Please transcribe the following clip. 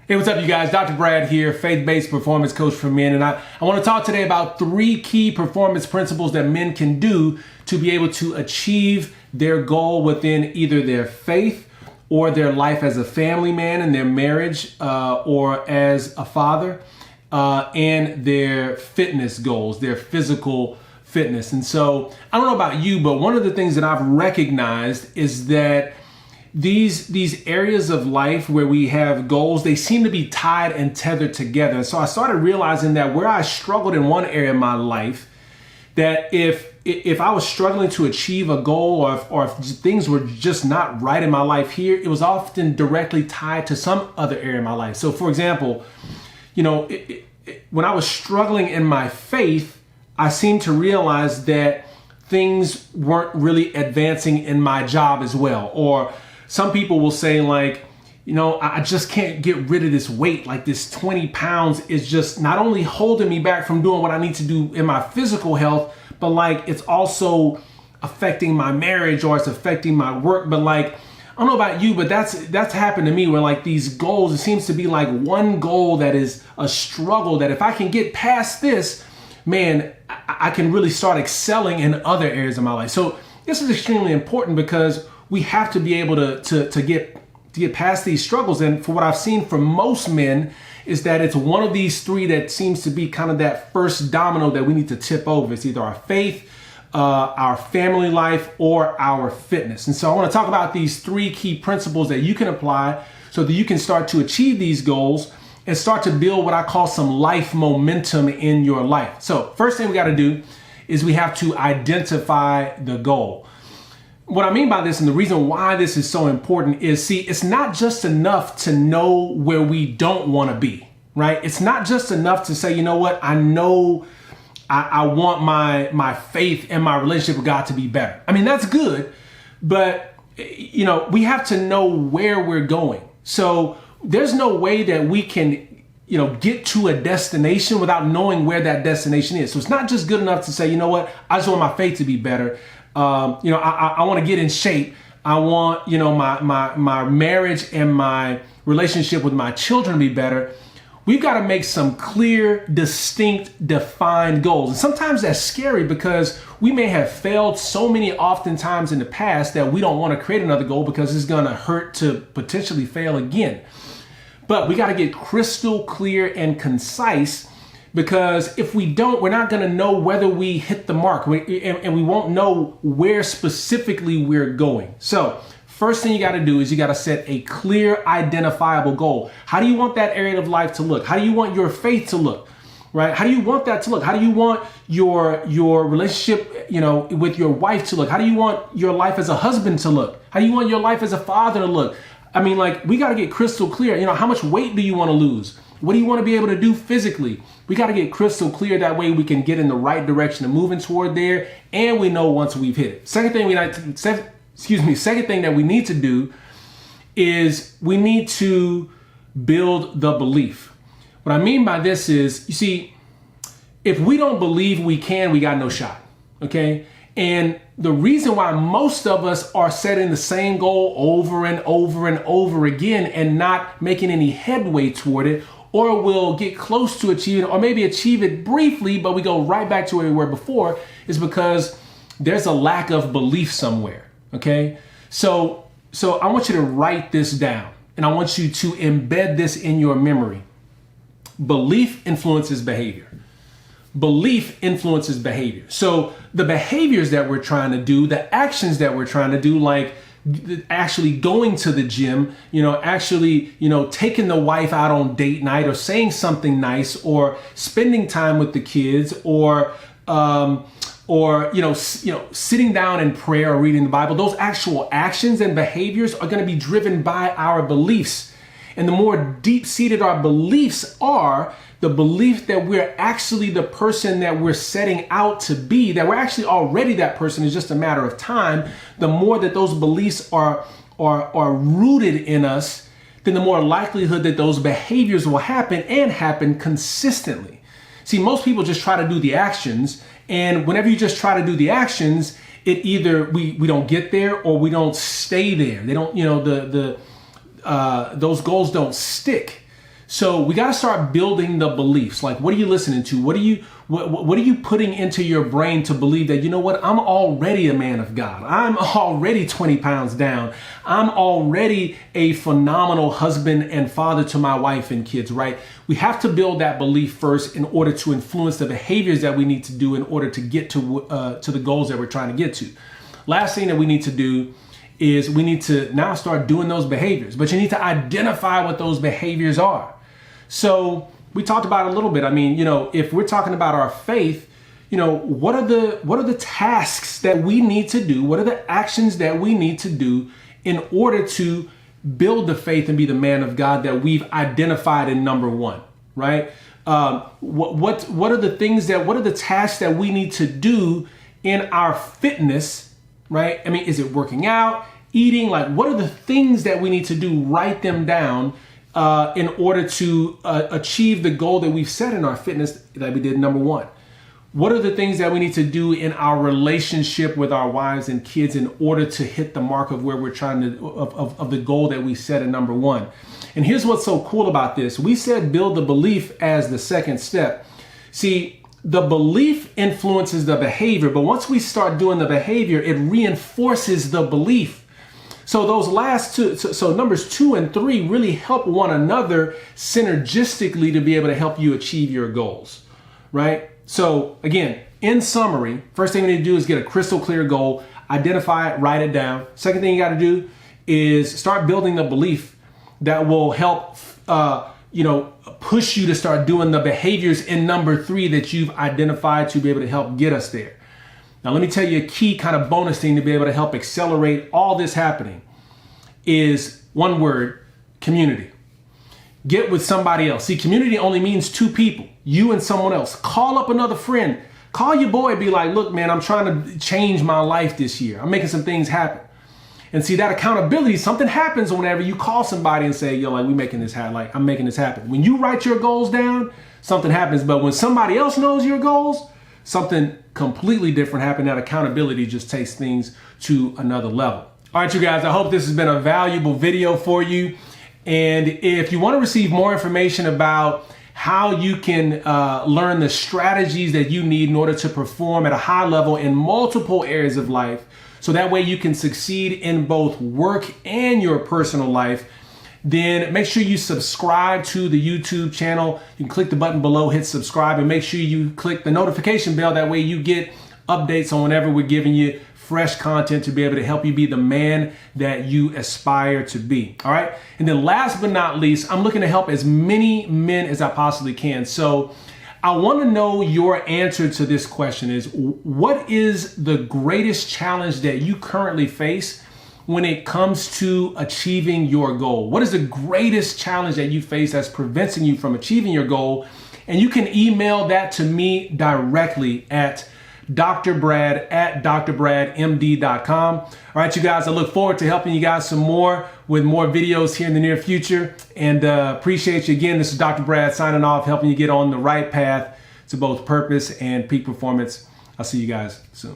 Hey, what's up, you guys? Dr. Brad here, faith-based performance coach for men. And I want to talk today about 3 key performance principles that men can do to be able to achieve their goal within either their faith or their life as a family man in their marriage or as a father and their fitness goals, their physical fitness. And so I don't know about you, but one of the things that I've recognized is that these areas of life where we have goals, they seem to be tied and tethered together. And so I started realizing that where I struggled in one area of my life, that if I was struggling to achieve a goal or if things were just not right in my life here, it was often directly tied to some other area of my life. So for example, when I was struggling in my faith, I seemed to realize that things weren't really advancing in my job as well. Or some people will say I just can't get rid of this weight. Like this 20 pounds is just not only holding me back from doing what I need to do in my physical health, but it's also affecting my marriage or it's affecting my work. But I don't know about you, but that's happened to me where these goals, it seems to be one goal that is a struggle that if I can get past this, man, I can really start excelling in other areas of my life. So this is extremely important because we have to be able to get past these struggles. And for what I've seen from most men is that it's one of these 3 that seems to be kind of that first domino that we need to tip over. It's either our faith, our family life, or our fitness. And so I want to talk about these 3 key principles that you can apply so that you can start to achieve these goals and start to build what I call some life momentum in your life. So first thing we got to do is we have to identify the goal. What I mean by this, and the reason why this is so important is, it's not just enough to know where we don't want to be, right? It's not just enough to say, you know what, I know I want my faith and my relationship with God to be better. I mean, that's good, but we have to know where we're going. So there's no way that we can get to a destination without knowing where that destination is. So it's not just good enough to say, you know what, I just want my faith to be better. I want to get in shape. I want, my marriage and my relationship with my children to be better. We've got to make some clear, distinct, defined goals. And sometimes that's scary because we may have failed so many oftentimes in the past that we don't want to create another goal because it's going to hurt to potentially fail again. But we got to get crystal clear and concise, because if we don't, we're not going to know whether we hit the mark and we won't know where specifically we're going. So first thing you got to do is you got to set a clear, identifiable goal. How do you want that area of life to look? How do you want your faith to look? Right? How do you want that to look? How do you want your relationship, with your wife to look? How do you want your life as a husband to look? How do you want your life as a father to look? I mean, we got to get crystal clear. How much weight do you want to lose? What do you want to be able to do physically? We got to get crystal clear. That way we can get in the right direction of moving toward there. And we know once we've hit it. Second thing that we need to do is we need to build the belief. What I mean by this is, if we don't believe we can, we got no shot. Okay. And the reason why most of us are setting the same goal over and over and over again and not making any headway toward it, or we'll get close to achieving it, or maybe achieve it briefly, but we go right back to where we were before, is because there's a lack of belief somewhere. Okay. So I want you to write this down and I want you to embed this in your memory. Belief influences behavior. Belief influences behavior. So the behaviors that we're trying to do, the actions that we're trying to do, like actually going to the gym, taking the wife out on date night, or saying something nice, or spending time with the kids, or sitting down in prayer or reading the Bible, those actual actions and behaviors are going to be driven by our beliefs. And the more deep-seated our beliefs are, the belief that we're actually the person that we're setting out to be, that we're actually already that person, is just a matter of time, the more that those beliefs are rooted in us, then the more likelihood that those behaviors will happen, and happen consistently. See, most people just try to do the actions, and whenever you just try to do the actions, it either we don't get there or we don't stay there. They don't, those goals don't stick. So we got to start building the beliefs. Like, what are you listening to? What are you putting into your brain to believe that, you know what, I'm already a man of God. I'm already 20 pounds down. I'm already a phenomenal husband and father to my wife and kids, right? We have to build that belief first in order to influence the behaviors that we need to do in order to get to the goals that we're trying to get to. Last thing that we need to do is we need to now start doing those behaviors, but you need to identify what those behaviors are. So we talked about it a little bit. I mean, if we're talking about our faith, what are the tasks that we need to do? What are the actions that we need to do in order to build the faith and be the man of God that we've identified in number one, right? What are the tasks that we need to do in our fitness, right? I mean, is it working out, eating? Like, what are the things that we need to do? Write them down in order to achieve the goal that we've set in our fitness that we did number one. What are the things that we need to do in our relationship with our wives and kids in order to hit the mark of where we're trying to, of the goal that we set in number one? And here's what's so cool about this. We said build the belief as the second step. See, the belief influences the behavior, but once we start doing the behavior, it reinforces the belief. So those last two, so numbers 2 and 3 really help one another synergistically to be able to help you achieve your goals, right? So again, in summary, first thing you need to do is get a crystal clear goal, identify it, write it down. Second thing you got to do is start building the belief that will help, push you to start doing the behaviors in number 3 that you've identified to be able to help get us there. Now, let me tell you a key kind of bonus thing to be able to help accelerate all this happening is one word: community. Get with somebody else. See, community only means 2 people, you and someone else. Call up another friend. Call your boy, be like, look, man, I'm trying to change my life this year. I'm making some things happen. And see, that accountability, something happens whenever you call somebody and say, yo, like, we making this happen. Like, I'm making this happen. When you write your goals down, something happens. But when somebody else knows your goals, something completely different happens. That accountability just takes things to another level. All right, you guys, I hope this has been a valuable video for you. And if you want to receive more information about how you can learn the strategies that you need in order to perform at a high level in multiple areas of life, so that way you can succeed in both work and your personal life, then make sure you subscribe to the YouTube channel. You can click the button below, hit subscribe, and make sure you click the notification bell. That way you get updates on whenever we're giving you fresh content to be able to help you be the man that you aspire to be. All right. And then last but not least, I'm looking to help as many men as I possibly can. So I want to know your answer to this question is, what is the greatest challenge that you currently face when it comes to achieving your goal? What is the greatest challenge that you face that's preventing you from achieving your goal? And you can email that to me directly at drbbrad@drbradmd.com. All right, you guys, I look forward to helping you guys some more with more videos here in the near future, and appreciate you again. This is Dr. Brad signing off, helping you get on the right path to both purpose and peak performance. I'll see you guys soon.